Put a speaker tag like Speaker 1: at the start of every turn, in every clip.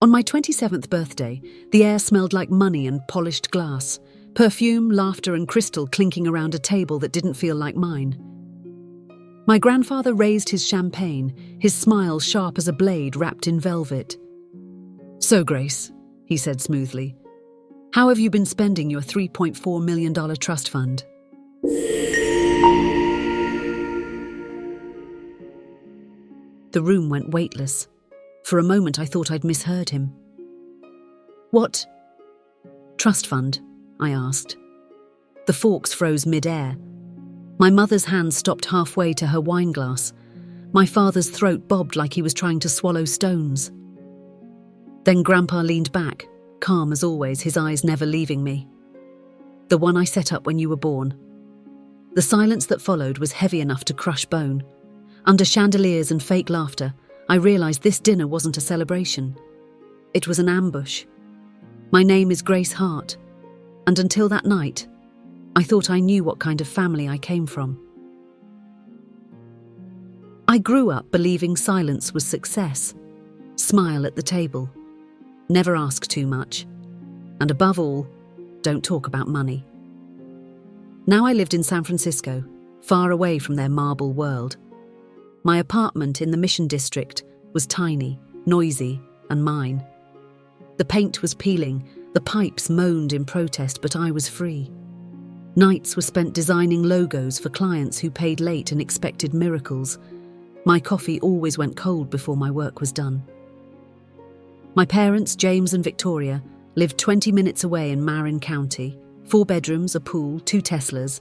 Speaker 1: On my 27th birthday, the air smelled like money and polished glass, perfume, laughter and crystal clinking around a table that didn't feel like mine. My grandfather raised his champagne, his smile sharp as a blade wrapped in velvet. "So, Grace," he said smoothly, "how have you been spending your $3.4 million trust fund?" The room went weightless. For a moment I thought I'd misheard him. "What trust fund?" I asked. The forks froze mid-air. My mother's hand stopped halfway to her wine glass. My father's throat bobbed like he was trying to swallow stones. Then Grandpa leaned back, calm as always, his eyes never leaving me. "The one I set up when you were born." The silence that followed was heavy enough to crush bone. Under chandeliers and fake laughter, I realized this dinner wasn't a celebration. It was an ambush. My name is Grace Hart, and until that night, I thought I knew what kind of family I came from. I grew up believing silence was success. Smile at the table. Never ask too much. And above all, don't talk about money. Now I lived in San Francisco, far away from their marble world. My apartment in the Mission District was tiny, noisy, and mine. The paint was peeling, the pipes moaned in protest, but I was free. Nights were spent designing logos for clients who paid late and expected miracles. My coffee always went cold before my work was done. My parents, James and Victoria, lived 20 minutes away in Marin County, 4 bedrooms, a pool, 2 Teslas.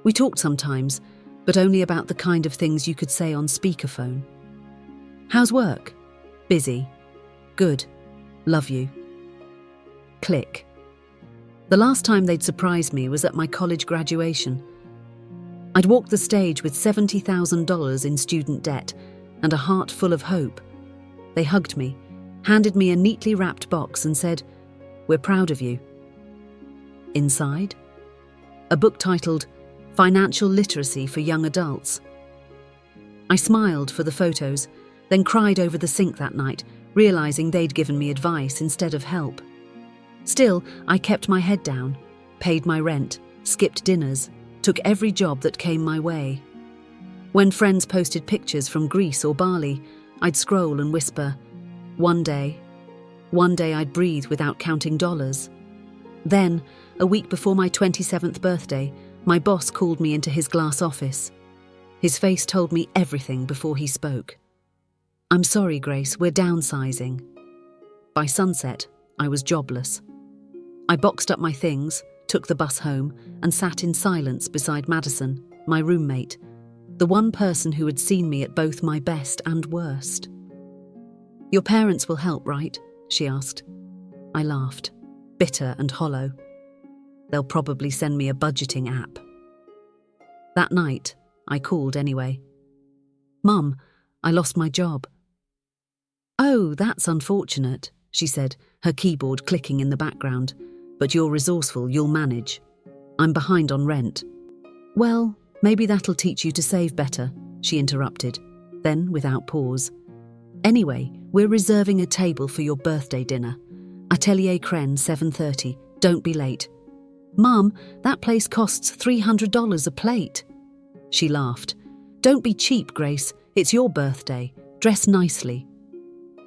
Speaker 1: We talked sometimes, but only about the kind of things you could say on speakerphone. "How's work?" "Busy." "Good. Love you." Click. The last time they'd surprised me was at my college graduation. I'd walked the stage with $70,000 in student debt and a heart full of hope. They hugged me, handed me a neatly wrapped box and said, "We're proud of you." Inside, a book titled Financial Literacy for Young Adults. I smiled for the photos, then cried over the sink that night, realizing they'd given me advice instead of help. Still, I kept my head down, paid my rent, skipped dinners, took every job that came my way. When friends posted pictures from Greece or Bali, I'd scroll and whisper, one day I'd breathe without counting dollars. Then, a week before my 27th birthday, my boss called me into his glass office. His face told me everything before he spoke. "I'm sorry, Grace, we're downsizing." By sunset, I was jobless. I boxed up my things, took the bus home, and sat in silence beside Madison, my roommate, the one person who had seen me at both my best and worst. "Your parents will help, right?" she asked. I laughed, bitter and hollow. "They'll probably send me a budgeting app." That night, I called anyway. "Mum, I lost my job." "Oh, that's unfortunate," she said, her keyboard clicking in the background. "But you're resourceful, you'll manage. I'm behind on rent." "Well, maybe that'll teach you to save better," she interrupted, then without pause. "Anyway, we're reserving a table for your birthday dinner. Atelier Cren, 7:30. Don't be late." "Mum, that place costs $300 a plate." She laughed. "Don't be cheap, Grace. It's your birthday. Dress nicely."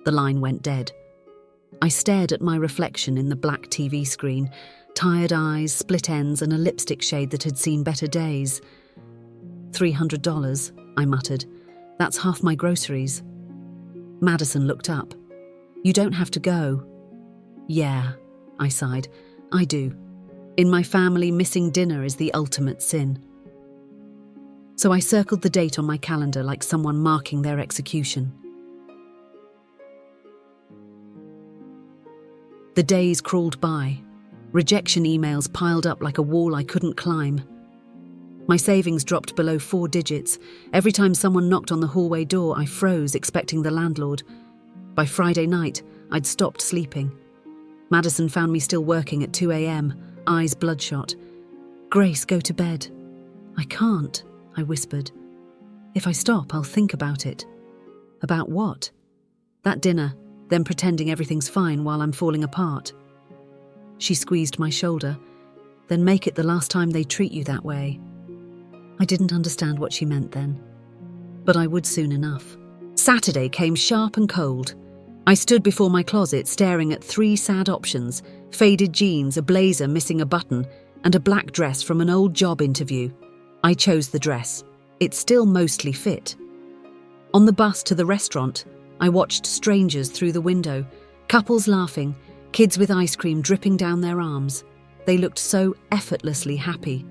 Speaker 1: The line went dead. I stared at my reflection in the black TV screen, tired eyes, split ends, and a lipstick shade that had seen better days. $300, I muttered. "That's half my groceries." Madison looked up. "You don't have to go." "Yeah," I sighed. "I do. In my family, missing dinner is the ultimate sin." So I circled the date on my calendar like someone marking their execution. The days crawled by. Rejection emails piled up like a wall I couldn't climb. My savings dropped below 4 digits. Every time someone knocked on the hallway door, I froze, expecting the landlord. By Friday night, I'd stopped sleeping. Madison found me still working at 2 a.m., eyes bloodshot. "Grace, go to bed." "I can't," I whispered. "If I stop, I'll think about it." "About what?" "That dinner. then pretending everything's fine while I'm falling apart. She squeezed my shoulder. Then make it the last time they treat you that way. I didn't understand what she meant then, but I would soon enough. Saturday came sharp and cold. I stood before my closet staring at 3 sad options: faded jeans, a blazer missing a button, and a black dress from an old job interview. I chose the dress. It still mostly fit. On the bus to the restaurant, I watched strangers through the window, couples laughing, kids with ice cream dripping down their arms. They looked so effortlessly happy.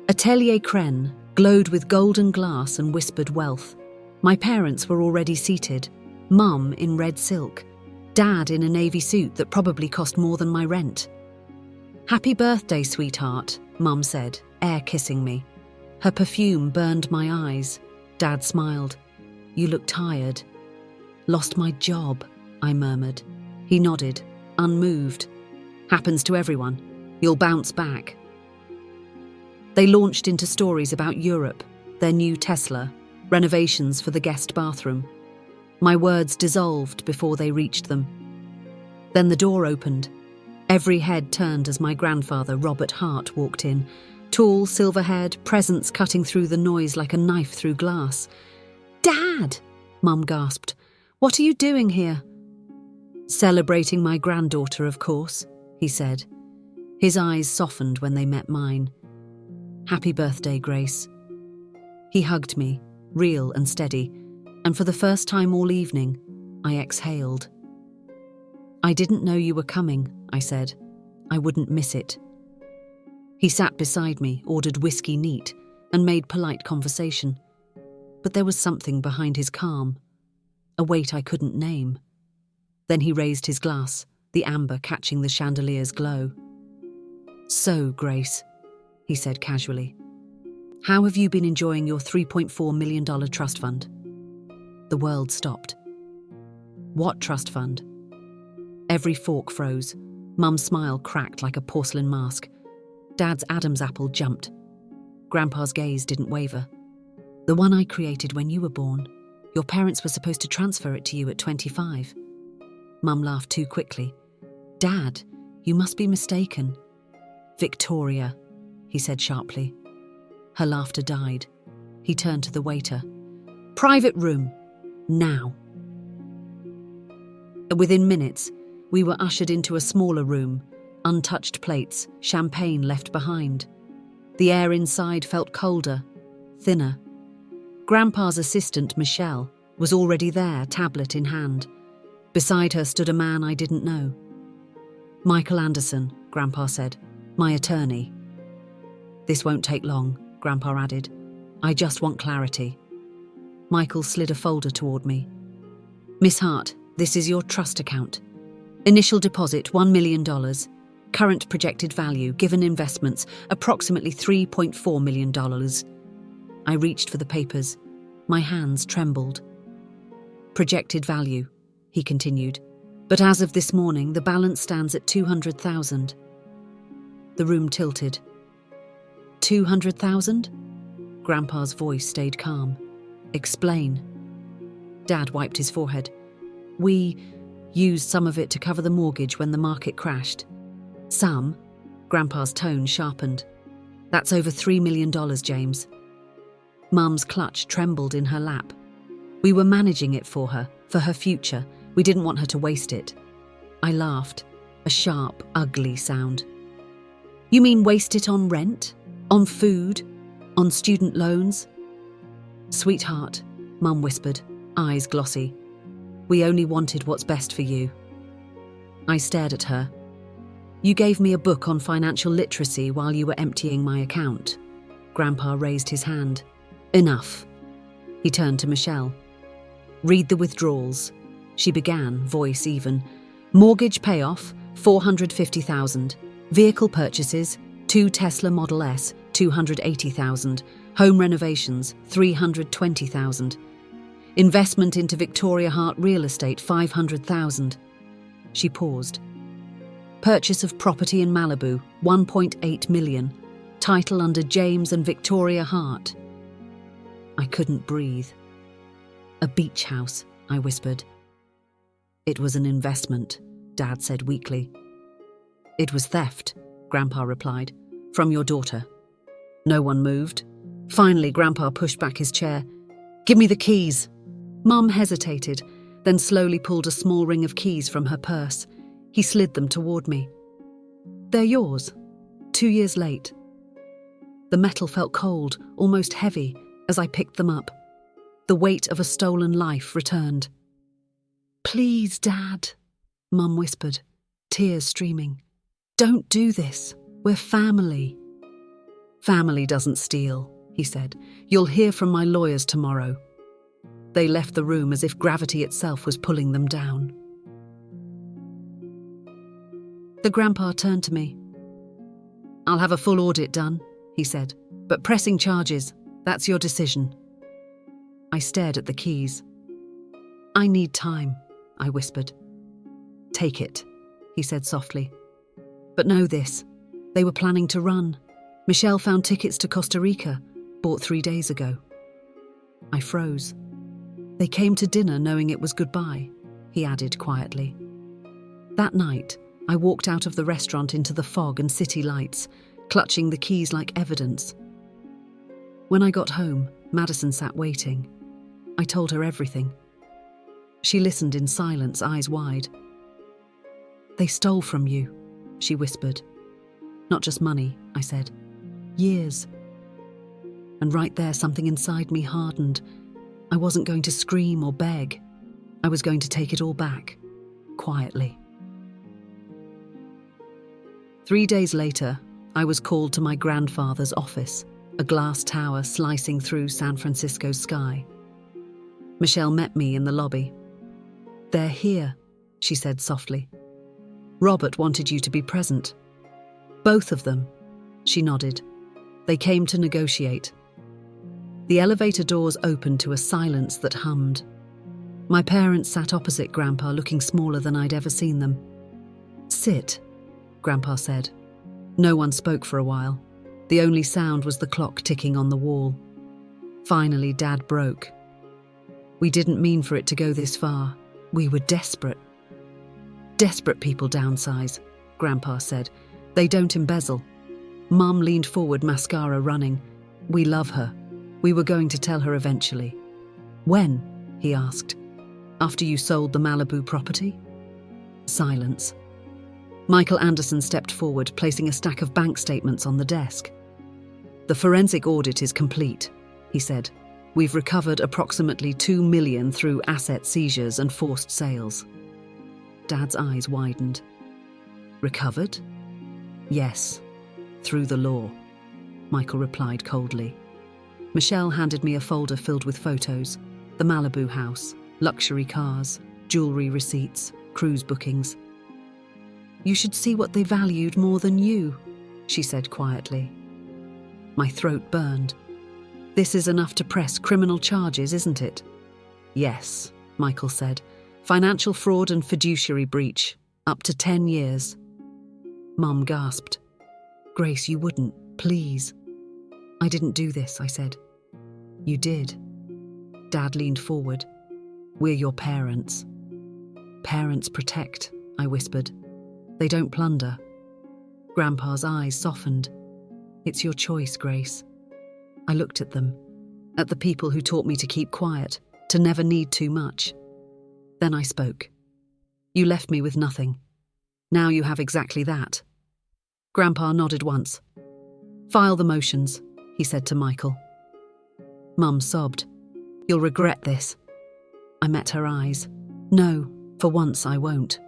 Speaker 1: Atelier Crène glowed with golden glass and whispered wealth. My parents were already seated, Mum in red silk, Dad in a navy suit that probably cost more than my rent. "Happy birthday, sweetheart," Mum said, air-kissing me. Her perfume burned my eyes. Dad smiled. "You look tired." "Lost my job," I murmured. He nodded, unmoved. "Happens to everyone. You'll bounce back." They launched into stories about Europe, their new Tesla, renovations for the guest bathroom. My words dissolved before they reached them. Then the door opened. Every head turned as my grandfather, Robert Hart, walked in. Tall, silver-haired, presents cutting through the noise like a knife through glass. "Dad!" Mum gasped. "What are you doing here?" "Celebrating my granddaughter, of course," he said. His eyes softened when they met mine. "Happy birthday, Grace." He hugged me, real and steady, and for the first time all evening, I exhaled. "I didn't know you were coming," I said. "I wouldn't miss it." He sat beside me, ordered whiskey neat, and made polite conversation. But there was something behind his calm, a weight I couldn't name. Then he raised his glass, the amber catching the chandelier's glow. "So, Grace," he said casually, "how have you been enjoying your $3.4 million trust fund?" The world stopped. "What trust fund?" Every fork froze. Mum's smile cracked like a porcelain mask. Dad's Adam's apple jumped. Grandpa's gaze didn't waver. "The one I created when you were born. Your parents were supposed to transfer it to you at 25. Mum laughed too quickly. "Dad, you must be mistaken." "Victoria," he said sharply. Her laughter died. He turned to the waiter. "Private room, now." Within minutes, we were ushered into a smaller room, untouched plates, champagne left behind. The air inside felt colder, thinner. Grandpa's assistant, Michelle, was already there, tablet in hand. Beside her stood a man I didn't know. "Michael Anderson," Grandpa said, "my attorney." "This won't take long," Grandpa added. "I just want clarity." Michael slid a folder toward me. "Miss Hart, this is your trust account. Initial deposit, $1 million. Current projected value, given investments, approximately $3.4 million. I reached for the papers. My hands trembled. "Projected value," he continued. "But as of this morning, the balance stands at $200,000. The room tilted. "200,000? Grandpa's voice stayed calm. "Explain." Dad wiped his forehead. "We used some of it to cover the mortgage when the market crashed." "Some?" Grandpa's tone sharpened. "That's over $3 million, James." Mum's clutch trembled in her lap. "We were managing it for her future. We didn't want her to waste it." I laughed, a sharp, ugly sound. "You mean waste it on rent? On food? On student loans?" "Sweetheart," Mum whispered, eyes glossy. "We only wanted what's best for you." I stared at her. "You gave me a book on financial literacy while you were emptying my account." Grandpa raised his hand. "Enough." He turned to Michelle. "Read the withdrawals." She began, voice even. "Mortgage payoff, $450,000. Vehicle purchases, 2 Tesla Model S, $280,000. Home renovations, $320,000. Investment into Victoria Hart Real Estate, $500,000. She paused. Purchase of property in Malibu, $1.8 million. Title under James and Victoria Hart. I couldn't breathe. "A beach house," I whispered. It was an investment, Dad said weakly. It was theft, Grandpa replied, from your daughter. No one moved. Finally, Grandpa pushed back his chair. Give me the keys. Mum hesitated, then slowly pulled a small ring of keys from her purse. He slid them toward me. They're yours. 2 years late. The metal felt cold, almost heavy, as I picked them up. The weight of a stolen life returned. Please, Dad, Mum whispered, tears streaming. Don't do this. We're family. Family doesn't steal, he said. You'll hear from my lawyers tomorrow. They left the room as if gravity itself was pulling them down. The Grandpa turned to me. I'll have a full audit done, he said, but pressing charges, that's your decision. I stared at the keys. I need time, I whispered. Take it, he said softly. But know this, they were planning to run. Michelle found tickets to Costa Rica, bought 3 days ago. I froze. They came to dinner knowing it was goodbye, he added quietly. That night, I walked out of the restaurant into the fog and city lights, clutching the keys like evidence. When I got home, Madison sat waiting. I told her everything. She listened in silence, eyes wide. They stole from you, she whispered. Not just money, I said. Years. And right there, something inside me hardened. I wasn't going to scream or beg. I was going to take it all back, quietly. 3 days later, I was called to my grandfather's office, a glass tower slicing through San Francisco's sky. Michelle met me in the lobby. They're here, she said softly. Robert wanted you to be present. Both of them, she nodded. They came to negotiate. The elevator doors opened to a silence that hummed. My parents sat opposite Grandpa, looking smaller than I'd ever seen them. Sit, Grandpa said. No one spoke for a while. The only sound was the clock ticking on the wall. Finally, Dad broke. We didn't mean for it to go this far. We were desperate. Desperate people downsize, Grandpa said. They don't embezzle. Mum leaned forward, mascara running. We love her. We were going to tell her eventually. When? He asked. After you sold the Malibu property? Silence. Michael Anderson stepped forward, placing a stack of bank statements on the desk. The forensic audit is complete, he said. We've recovered approximately $2 million through asset seizures and forced sales. Dad's eyes widened. Recovered? Yes, through the law, Michael replied coldly. Michelle handed me a folder filled with photos, the Malibu house, luxury cars, jewelry receipts, cruise bookings. You should see what they valued more than you, she said quietly. My throat burned. This is enough to press criminal charges, isn't it? Yes, Michael said. Financial fraud and fiduciary breach, up to 10 years. Mum gasped. Grace, you wouldn't, please. I didn't do this, I said. You did. Dad leaned forward. We're your parents. Parents protect, I whispered. They don't plunder. Grandpa's eyes softened. It's your choice, Grace. I looked at them, at the people who taught me to keep quiet, to never need too much. Then I spoke. You left me with nothing. Now you have exactly that. Grandpa nodded once. File the motions, he said to Michael. Mum sobbed. You'll regret this. I met her eyes. No, for once I won't.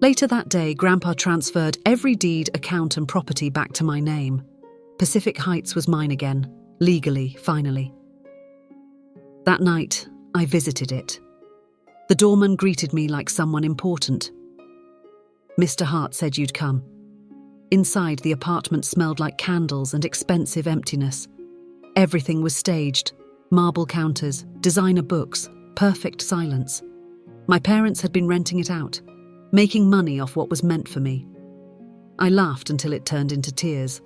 Speaker 1: Later that day, Grandpa transferred every deed, account and property back to my name. Pacific Heights was mine again, legally, finally. That night, I visited it. The doorman greeted me like someone important. Mr. Hart said you'd come. Inside, the apartment smelled like candles and expensive emptiness. Everything was staged. Marble counters, designer books, perfect silence. My parents had been renting it out, making money off what was meant for me. I laughed until it turned into tears.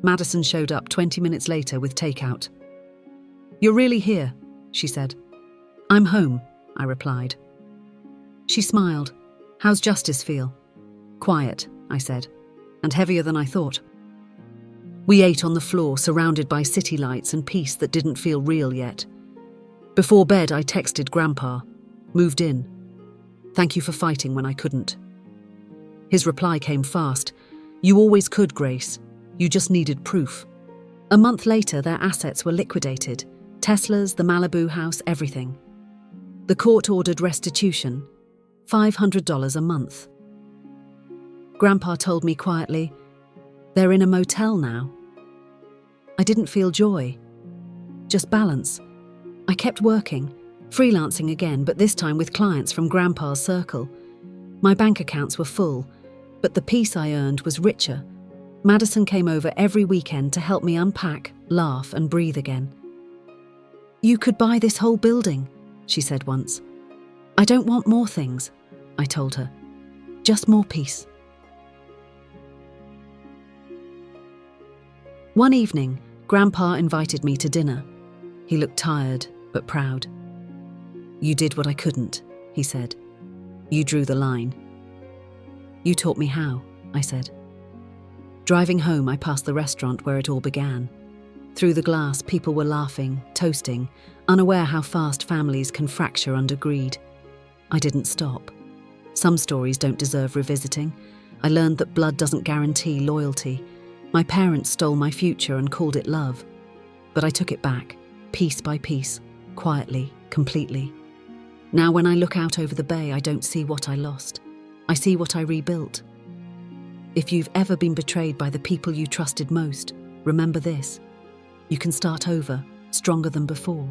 Speaker 1: Madison showed up 20 minutes later with takeout. You're really here, she said. I'm home, I replied. She smiled. How's justice feel? Quiet, I said, and heavier than I thought. We ate on the floor, surrounded by city lights and peace that didn't feel real yet. Before bed, I texted Grandpa. Moved in. Thank you for fighting when I couldn't. His reply came fast. You always could, Grace. You just needed proof. A month later, their assets were liquidated. Teslas, the Malibu house, everything. The court ordered restitution, $500 a month. Grandpa told me quietly, they're in a motel now. I didn't feel joy, just balance. I kept working, freelancing again, but this time with clients from Grandpa's circle. My bank accounts were full, but the peace I earned was richer. Madison came over every weekend to help me unpack, laugh, and breathe again. You could buy this whole building, she said once. I don't want more things, I told her. Just more peace. One evening, Grandpa invited me to dinner. He looked tired, but proud. You did what I couldn't, he said. You drew the line. You taught me how, I said. Driving home, I passed the restaurant where it all began. Through the glass, people were laughing, toasting, unaware how fast families can fracture under greed. I didn't stop. Some stories don't deserve revisiting. I learned that blood doesn't guarantee loyalty. My parents stole my future and called it love. But I took it back, piece by piece, quietly, completely. Now when I look out over the bay, I don't see what I lost. I see what I rebuilt. If you've ever been betrayed by the people you trusted most, remember this. You can start over, stronger than before.